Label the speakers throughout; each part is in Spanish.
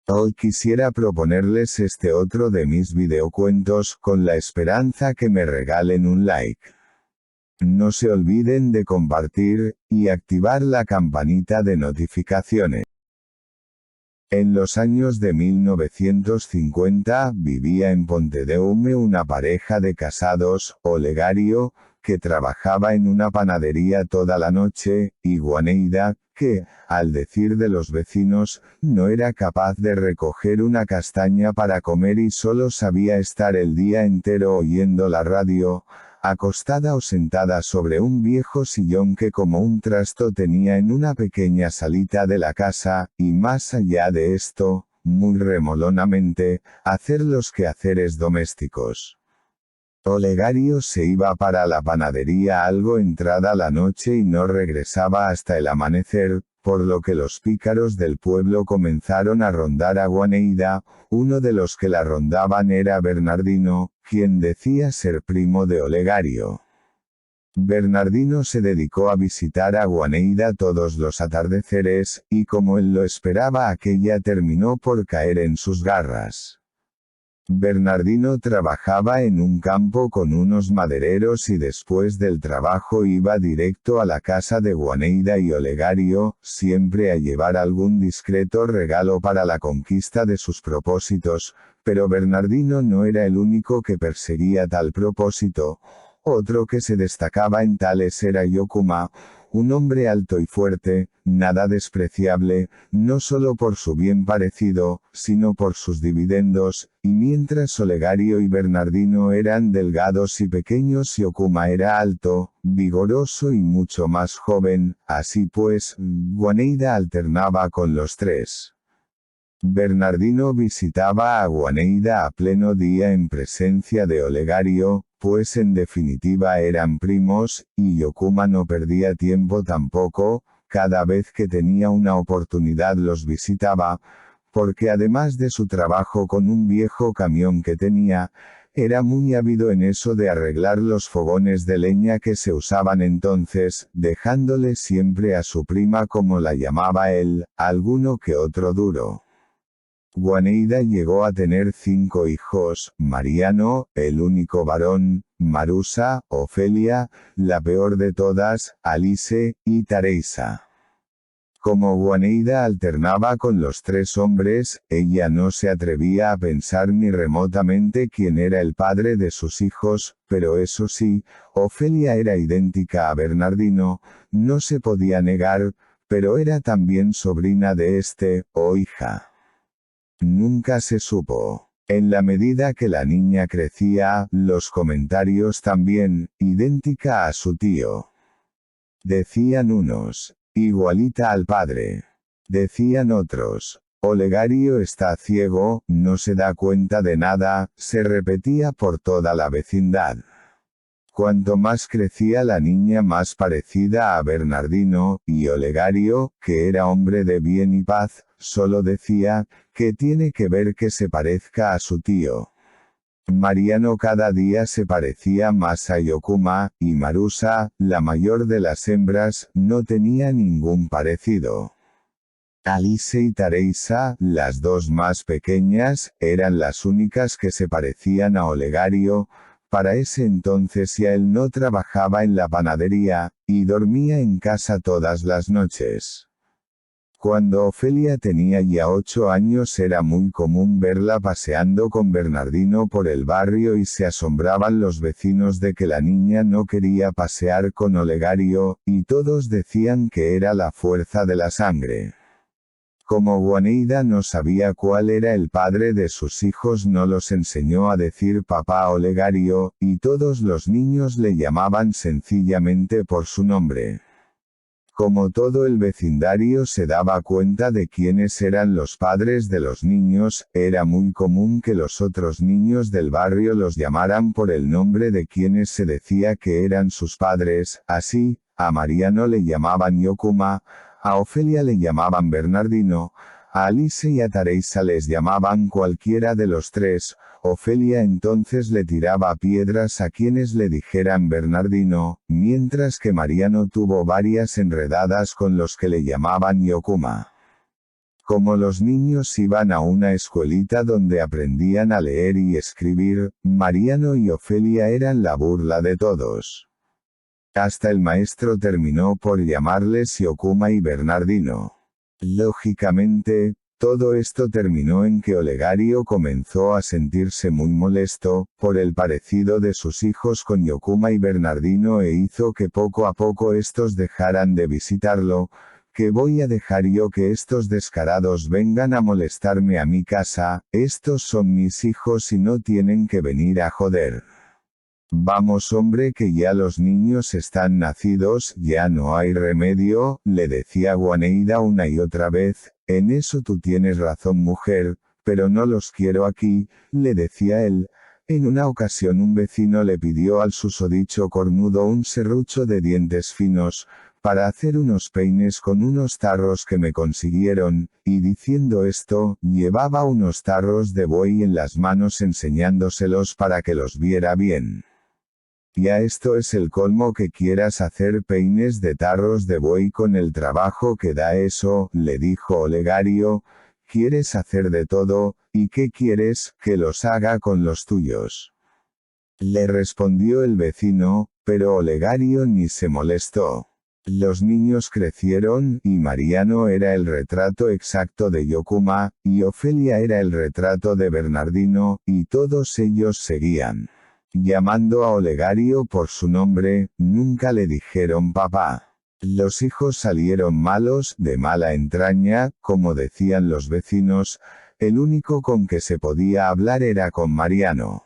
Speaker 1: Hoy quisiera proponerles este otro de mis videocuentos, con la esperanza que me regalen un like. No se olviden de compartir, y activar la campanita de notificaciones. En los años de 1950, vivía en Pontedeume una pareja de casados, Olegario, que trabajaba en una panadería toda la noche, y Juaneida, que, al decir de los vecinos, no era capaz de recoger una castaña para comer y solo sabía estar el día entero oyendo la radio, acostada o sentada sobre un viejo sillón que como un trasto tenía en una pequeña salita de la casa, y más allá de esto, muy remolonamente, hacer los quehaceres domésticos. Olegario se iba para la panadería algo entrada la noche y no regresaba hasta el amanecer, por lo que los pícaros del pueblo comenzaron a rondar a Juaneida. Uno de los que la rondaban era Bernardino, quien decía ser primo de Olegario. Bernardino se dedicó a visitar a Juaneida todos los atardeceres, y como él lo esperaba, aquella terminó por caer en sus garras. Bernardino trabajaba en un campo con unos madereros y después del trabajo iba directo a la casa de Juaneida y Olegario, siempre a llevar algún discreto regalo para la conquista de sus propósitos, pero Bernardino no era el único que perseguía tal propósito. Otro que se destacaba en tales era Yokuma, un hombre alto y fuerte, nada despreciable, no solo por su bien parecido, sino por sus dividendos, y mientras Olegario y Bernardino eran delgados y pequeños, Yokuma era alto, vigoroso y mucho más joven. Así pues, Juaneida alternaba con los tres. Bernardino visitaba a Juaneida a pleno día en presencia de Olegario, pues en definitiva eran primos, y Yokuma no perdía tiempo tampoco, cada vez que tenía una oportunidad los visitaba, porque además de su trabajo con un viejo camión que tenía, era muy ávido en eso de arreglar los fogones de leña que se usaban entonces, dejándole siempre a su prima, como la llamaba él, alguno que otro duro. Juaneida llegó a tener 5 hijos: Mariano, el único varón; Marusa, Ofelia, la peor de todas, Alice, y Teresa. Como Juaneida alternaba con los 3 hombres, ella no se atrevía a pensar ni remotamente quién era el padre de sus hijos, pero eso sí, Ofelia era idéntica a Bernardino, no se podía negar, pero era también sobrina de este, o hija. Nunca se supo. En la medida que la niña crecía, los comentarios también, idéntica a su tío. Decían unos, igualita al padre. Decían otros, Olegario está ciego, no se da cuenta de nada, se repetía por toda la vecindad. Cuanto más crecía la niña, más parecida a Bernardino, y Olegario, que era hombre de bien y paz, solo decía, ¿qué tiene que ver que se parezca a su tío? Mariano cada día se parecía más a Yokuma, y Marusa, la mayor de las hembras, no tenía ningún parecido. Alice y Teresa, las 2 más pequeñas, eran las únicas que se parecían a Olegario. Para ese entonces ya él no trabajaba en la panadería, y dormía en casa todas las noches. Cuando Ofelia tenía ya 8 años era muy común verla paseando con Bernardino por el barrio y se asombraban los vecinos de que la niña no quería pasear con Olegario, y todos decían que era la fuerza de la sangre. Como Juaneida no sabía cuál era el padre de sus hijos, no los enseñó a decir papá Olegario, y todos los niños le llamaban sencillamente por su nombre. Como todo el vecindario se daba cuenta de quiénes eran los padres de los niños, era muy común que los otros niños del barrio los llamaran por el nombre de quienes se decía que eran sus padres. Así, a Mariano le llamaban Yokuma, a Ofelia le llamaban Bernardino, a Alice y a Teresa les llamaban cualquiera de los 3. Ofelia entonces le tiraba piedras a quienes le dijeran Bernardino, mientras que Mariano tuvo varias enredadas con los que le llamaban Yokuma. Como los niños iban a una escuelita donde aprendían a leer y escribir, Mariano y Ofelia eran la burla de todos. Hasta el maestro terminó por llamarles Yokuma y Bernardino. Lógicamente, todo esto terminó en que Olegario comenzó a sentirse muy molesto por el parecido de sus hijos con Yokuma y Bernardino e hizo que poco a poco estos dejaran de visitarlo. ¿Qué voy a dejar yo que estos descarados vengan a molestarme a mi casa? Estos son mis hijos y no tienen que venir a joder. Vamos hombre que ya los niños están nacidos, ya no hay remedio, le decía Juaneida una y otra vez, en eso tú tienes razón mujer, pero no los quiero aquí, le decía él. En una ocasión un vecino le pidió al susodicho cornudo un serrucho de dientes finos, para hacer unos peines con unos tarros que me consiguieron, y diciendo esto, llevaba unos tarros de buey en las manos enseñándoselos para que los viera bien. Ya esto es el colmo que quieras hacer peines de tarros de buey con el trabajo que da eso, le dijo Olegario, quieres hacer de todo, ¿y qué quieres? Que los haga con los tuyos. Le respondió el vecino, pero Olegario ni se molestó. Los niños crecieron, y Mariano era el retrato exacto de Yokuma, y Ofelia era el retrato de Bernardino, y todos ellos seguían llamando a Olegario por su nombre, nunca le dijeron papá. Los hijos salieron malos, de mala entraña, como decían los vecinos, el único con que se podía hablar era con Mariano.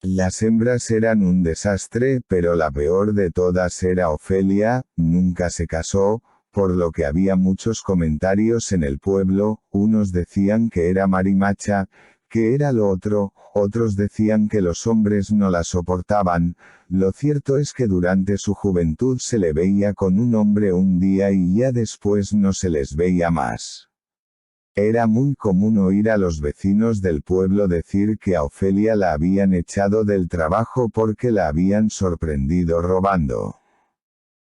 Speaker 1: Las hembras eran un desastre, pero la peor de todas era Ofelia, nunca se casó, por lo que había muchos comentarios en el pueblo, unos decían que era marimacha, que era lo otro, otros decían que los hombres no la soportaban, lo cierto es que durante su juventud se le veía con un hombre un día y ya después no se les veía más. Era muy común oír a los vecinos del pueblo decir que a Ofelia la habían echado del trabajo porque la habían sorprendido robando.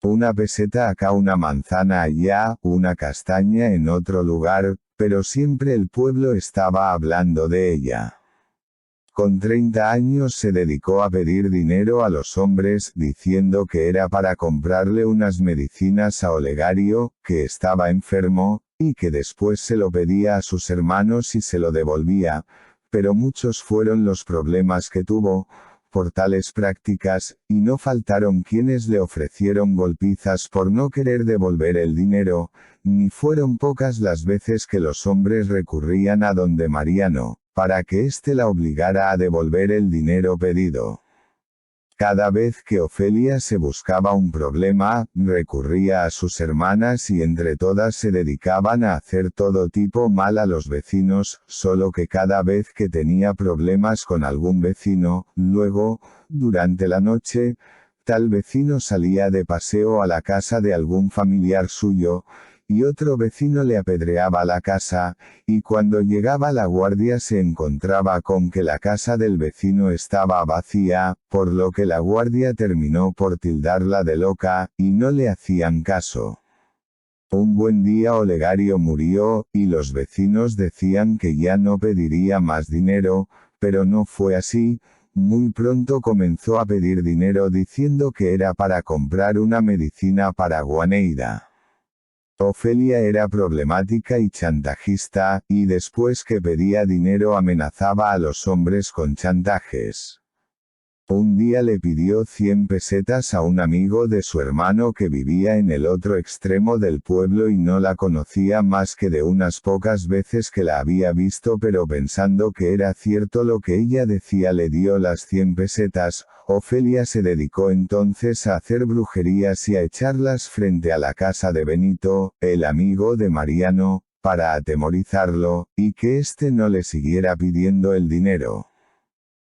Speaker 1: Una peseta acá, una manzana allá, una castaña en otro lugar, pero siempre el pueblo estaba hablando de ella. Con 30 años se dedicó a pedir dinero a los hombres, diciendo que era para comprarle unas medicinas a Olegario, que estaba enfermo, y que después se lo pedía a sus hermanos y se lo devolvía, pero muchos fueron los problemas que tuvo por tales prácticas, y no faltaron quienes le ofrecieron golpizas por no querer devolver el dinero, ni fueron pocas las veces que los hombres recurrían a donde Mariano, para que éste la obligara a devolver el dinero pedido. Cada vez que Ofelia se buscaba un problema, recurría a sus hermanas y entre todas se dedicaban a hacer todo tipo mal a los vecinos, solo que cada vez que tenía problemas con algún vecino, luego, durante la noche, tal vecino salía de paseo a la casa de algún familiar suyo, y otro vecino le apedreaba la casa, y cuando llegaba la guardia se encontraba con que la casa del vecino estaba vacía, por lo que la guardia terminó por tildarla de loca, y no le hacían caso. Un buen día Olegario murió, y los vecinos decían que ya no pediría más dinero, pero no fue así. Muy pronto comenzó a pedir dinero diciendo que era para comprar una medicina para Juaneida. Ofelia era problemática y chantajista, y después que pedía dinero amenazaba a los hombres con chantajes. Un día le pidió 100 pesetas a un amigo de su hermano que vivía en el otro extremo del pueblo y no la conocía más que de unas pocas veces que la había visto, pero pensando que era cierto lo que ella decía le dio las 100 pesetas, Ofelia se dedicó entonces a hacer brujerías y a echarlas frente a la casa de Benito, el amigo de Mariano, para atemorizarlo, y que éste no le siguiera pidiendo el dinero.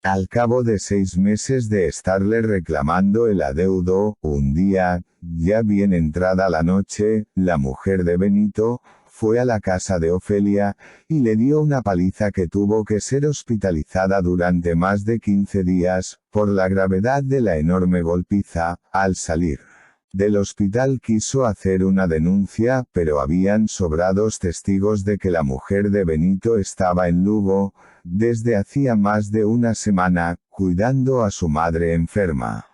Speaker 1: Al cabo de 6 meses de estarle reclamando el adeudo, un día, ya bien entrada la noche, la mujer de Benito, fue a la casa de Ofelia, y le dio una paliza que tuvo que ser hospitalizada durante más de 15 días, por la gravedad de la enorme golpiza. Al salir del hospital quiso hacer una denuncia, pero habían sobrados testigos de que la mujer de Benito estaba en Lugo, desde hacía más de una semana, cuidando a su madre enferma.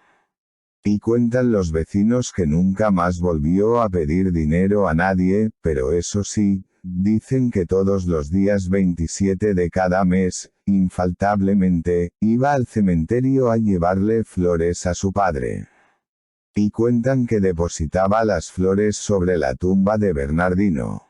Speaker 1: Y cuentan los vecinos que nunca más volvió a pedir dinero a nadie, pero eso sí, dicen que todos los días 27 de cada mes, infaltablemente, iba al cementerio a llevarle flores a su padre. Y cuentan que depositaba las flores sobre la tumba de Bernardino.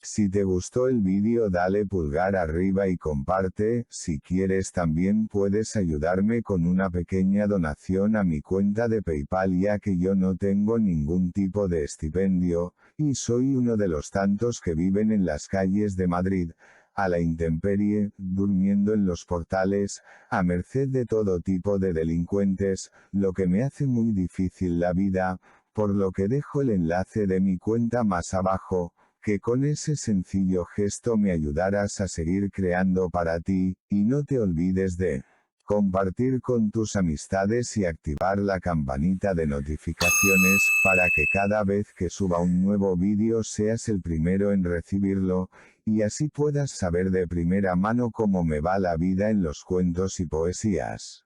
Speaker 1: Si te gustó el vídeo dale pulgar arriba y comparte, si quieres también puedes ayudarme con una pequeña donación a mi cuenta de PayPal ya que yo no tengo ningún tipo de estipendio, y soy uno de los tantos que viven en las calles de Madrid, a la intemperie, durmiendo en los portales, a merced de todo tipo de delincuentes, lo que me hace muy difícil la vida, por lo que dejo el enlace de mi cuenta más abajo, que con ese sencillo gesto me ayudarás a seguir creando para ti, y no te olvides de compartir con tus amistades y activar la campanita de notificaciones, para que cada vez que suba un nuevo vídeo seas el primero en recibirlo, y así puedas saber de primera mano cómo me va la vida en los cuentos y poesías.